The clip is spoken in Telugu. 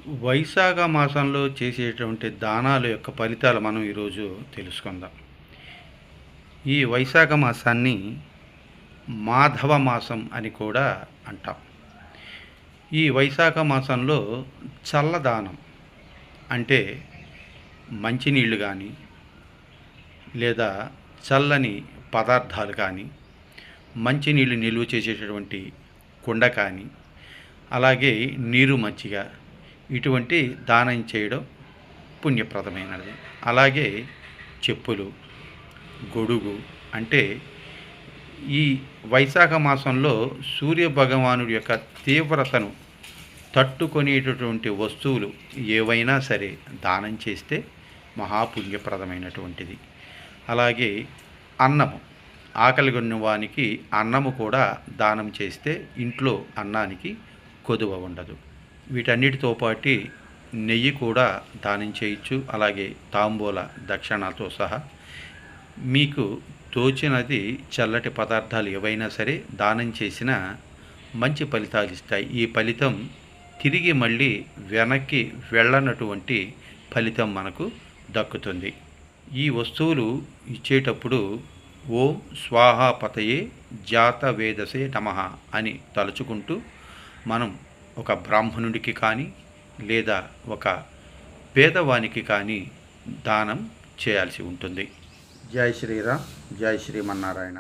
వైశాఖ మాసంలో చేసేటువంటి దానాల యొక్క ఫలితాలు మనం ఈరోజు తెలుసుకుందాం. ఈ వైశాఖ మాసాన్ని మాధవ మాసం అని కూడా అంటాం. ఈ వైశాఖ మాసంలో చల్లదానం అంటే మంచినీళ్ళు కానీ లేదా చల్లని పదార్థాలు కానీ మంచినీళ్ళు నిల్వ చేసేటటువంటి కుండ కానీ అలాగే నీరు మజ్జిగ ఇటువంటి దానం చేయడం పుణ్యప్రదమైనది. అలాగే చెప్పులు, గొడుగు అంటే ఈ వైశాఖ మాసంలో సూర్య భగవానుడి యొక్క తీవ్రతను తట్టుకునేటటువంటి వస్తువులు ఏవైనా సరే దానం చేస్తే మహాపుణ్యప్రదమైనటువంటిది. అలాగే అన్నము, ఆకలి కొన్నవానికి అన్నము కూడా దానం చేస్తే ఇంట్లో అన్నానికి కొదువ ఉండదు. వీటన్నిటితో పాటు నెయ్యి కూడా దానం చేయొచ్చు. అలాగే తాంబూల దక్షిణతో సహా మీకు తోచినది చల్లటి పదార్థాలు ఏవైనా సరే దానం చేసినా మంచి ఫలితాలు ఇస్తాయి. ఈ ఫలితం తిరిగి మళ్ళీ వెనక్కి వెళ్ళనటువంటి ఫలితం మనకు దక్కుతుంది. ఈ వస్తువులు ఇచ్చేటప్పుడు ఓం స్వాహాపతయే జాతవేదసే నమః అని తలుచుకుంటూ మనం ఒక బ్రాహ్మణుడికి కానీ లేదా ఒక పేదవానికి కానీ దానం చేయాల్సి ఉంటుంది. జై శ్రీరామ్, జై శ్రీమన్నారాయణ.